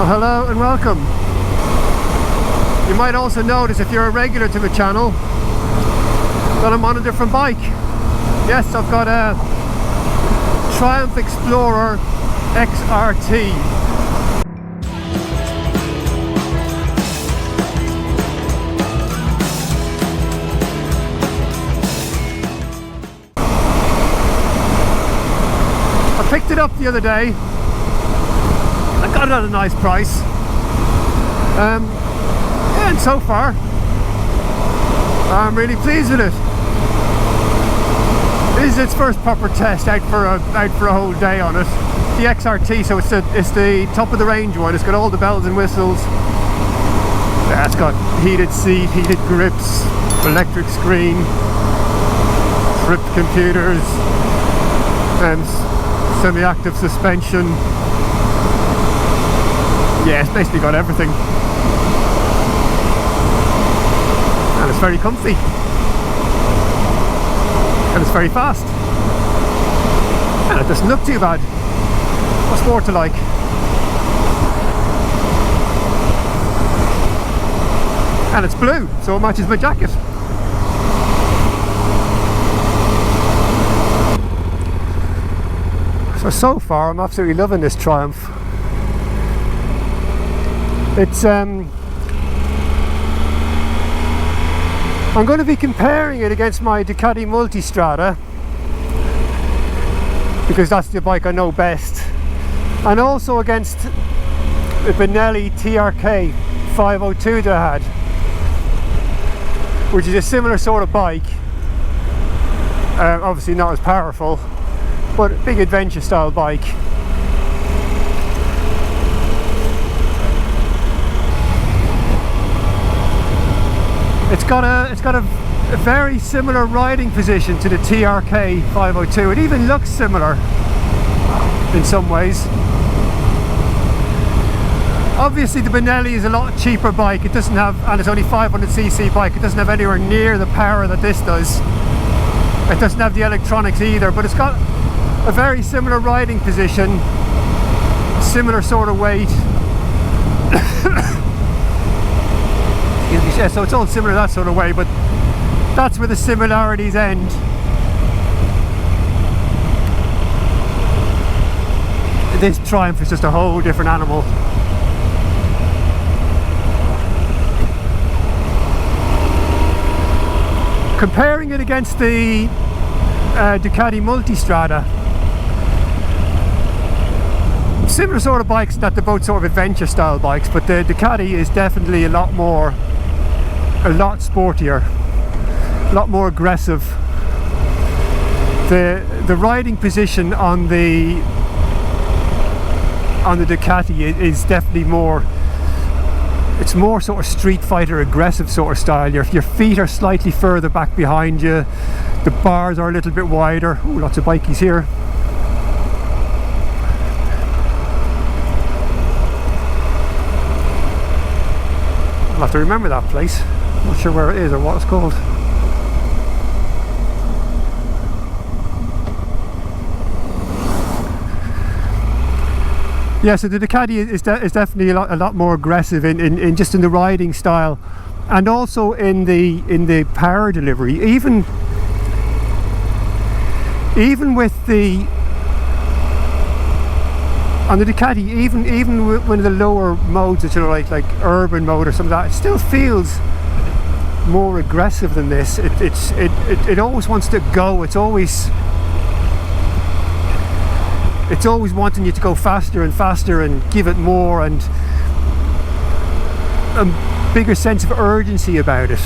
Well, hello and welcome. You might also notice, if you're a regular to the channel, that I'm on a different bike. Yes, I've got a Triumph Explorer XRT. I picked it up the other day. I got it at a nice price. And so far, I'm really pleased with it. This is its first proper test out for a whole day on it. The XRT, so it's the top of the range one. It's got all the bells and whistles. Yeah, it's got heated seat, heated grips, electric screen, trip computers, and semi-active suspension. Yeah, it's basically got everything. And it's very comfy. And it's very fast. And it doesn't look too bad. What's more to like? And it's blue, so it matches my jacket. So far I'm absolutely loving this Triumph. It's I'm going to be comparing it against my Ducati Multistrada, because that's the bike I know best, and also against the Benelli TRK 502 that I had, which is a similar sort of bike. Obviously not as powerful, but a big adventure style bike. It's got a very similar riding position to the TRK 502. It even looks similar in some ways. Obviously the Benelli is a lot cheaper bike. It doesn't have, and it's only 500cc bike. It doesn't have anywhere near the power that this does. It doesn't have the electronics either, but it's got a very similar riding position, similar sort of weight. Yeah, so it's all similar that sort of way, but that's where the similarities end. This Triumph is just a whole different animal. Comparing it against the Ducati Multistrada, similar sort of bikes, that they're both sort of adventure style bikes, but the Ducati is definitely a lot sportier, a lot more aggressive. The riding position on the Ducati is definitely more, it's more sort of street fighter aggressive sort of style. Your feet are slightly further back behind you, the bars are a little bit wider. Ooh, lots of bikies here. I'll have to remember that place. I'm not sure where it is or what it's called. Yeah, so the Ducati is definitely a lot more aggressive in just in the riding style, and also in the power delivery. Even with the on the Ducati, even with one of the lower modes, that are like urban mode or something like that, it still feels more aggressive than this. It always wants to go. It's always wanting you to go faster and faster and give it more, and a bigger sense of urgency about it.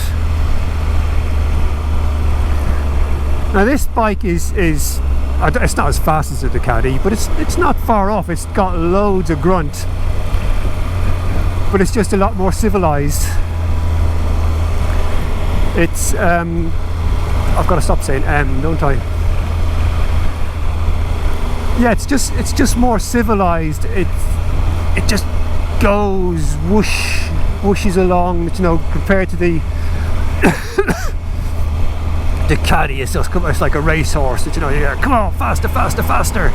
Now this bike is it's not as fast as the Ducati, but it's not far off. It's got loads of grunt, but it's just a lot more civilized. It's I've got to stop saying don't I? Yeah, it's just more civilized. It just goes whooshes along, you know, compared to the Ducati. It's like a racehorse, that, you know, you're, come on, faster, faster, faster.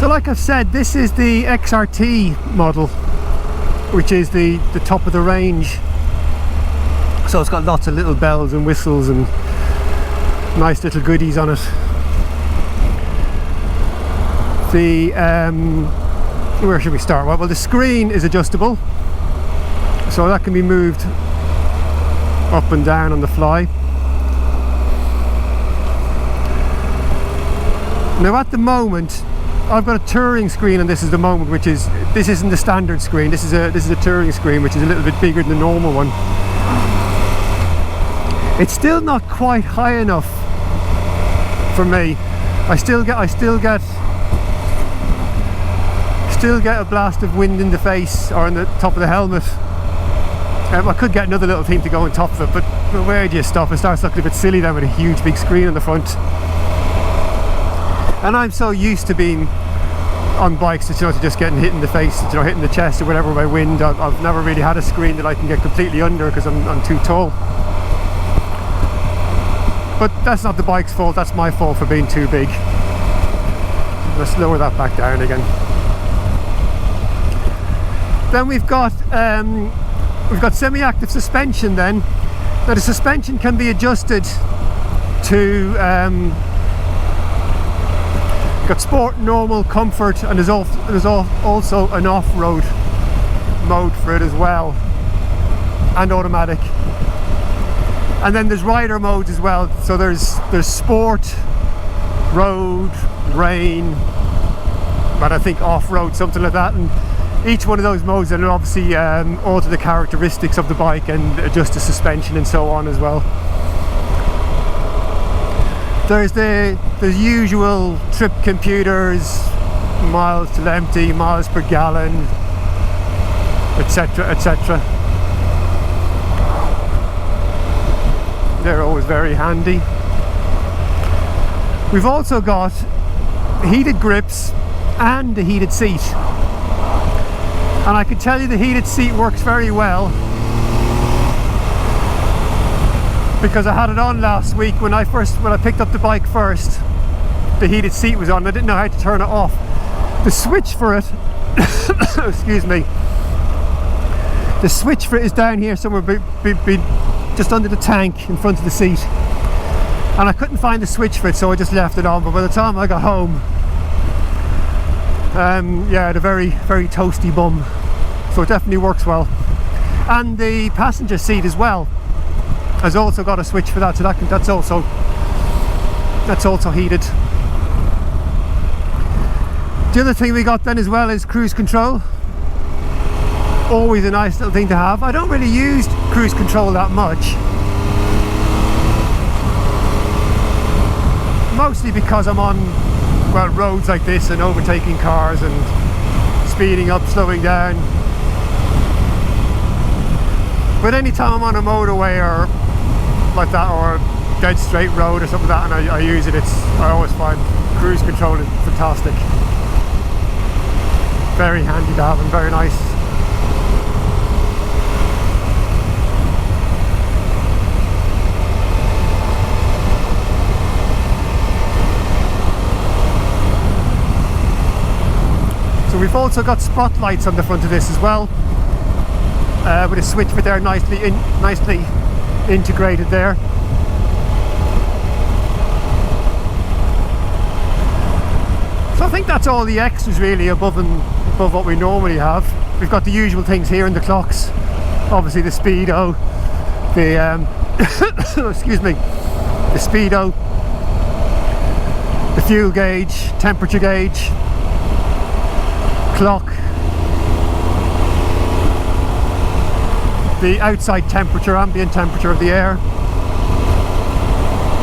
So like I've said, this is the XRT model, which is the top of the range. So it's got lots of little bells and whistles and nice little goodies on it. The where should we start? Well, the screen is adjustable, so that can be moved up and down on the fly. Now at the moment I've got a touring screen on this at the moment, which is, this isn't the standard screen, this is a touring screen, which is a little bit bigger than the normal one. It's still not quite high enough for me. I still get a blast of wind in the face or on the top of the helmet. I could get another little thing to go on top of it, but where do you stop? It starts looking a bit silly then with a huge big screen on the front. And I'm so used to being on bikes that, you know, to just getting hit in the face, you know, hitting the chest or whatever by wind. I've never really had a screen that I can get completely under because I'm too tall. But that's not the bike's fault, that's my fault for being too big. Let's lower that back down again. Then we've got semi-active suspension then. Now the suspension can be adjusted to got sport, normal, comfort, and there's also an off-road mode for it as well, and automatic. And then there's rider modes as well. So there's sport, road, rain, but I think off-road, something like that. And each one of those modes then obviously alter the characteristics of the bike and adjust the suspension and so on as well. There's the usual trip computers, miles to empty, miles per gallon, etc, etc. They're always very handy. We've also got heated grips and a heated seat, and I can tell you the heated seat works very well, because I had it on last week when I picked up the bike first. The heated seat was on. I didn't know how to turn it off. The switch for it excuse me, the switch for it is down here somewhere, just under the tank in front of the seat, and I couldn't find the switch for it, so I just left it on. But by the time I got home, yeah, I had a very, very toasty bum, so it definitely works well. And the passenger seat as well has also got a switch for that, so that's also heated. The other thing we got then as well is cruise control. Always a nice little thing to have. I don't really use cruise control that much, mostly because I'm on, well, roads like this and overtaking cars and speeding up, slowing down. But anytime I'm on a motorway or like that, or a dead straight road or something like that, and I use it, I always find cruise control is fantastic. Very handy to have and very nice. So we've also got spotlights on the front of this as well, with a switch for there, nicely integrated there. So I think that's all the extras really above what we normally have. We've got the usual things here in the clocks, obviously the speedo, the excuse me, the speedo, the fuel gauge, temperature gauge, clock, the outside temperature, ambient temperature of the air,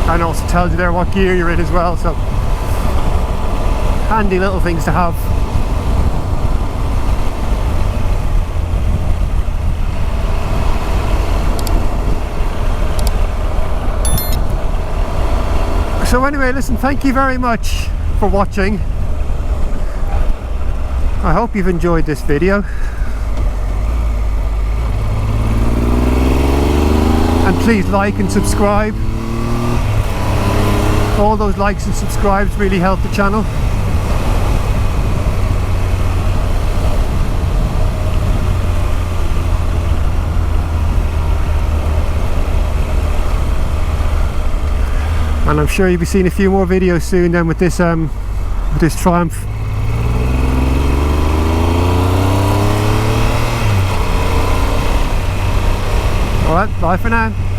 and also tells you there what gear you're in as well, so handy little things to have. So anyway, listen, thank you very much for watching. I hope you've enjoyed this video. And please like and subscribe. All those likes and subscribes really help the channel. and I'm sure you'll be seeing a few more videos soon then with this Triumph. Alright, bye for now.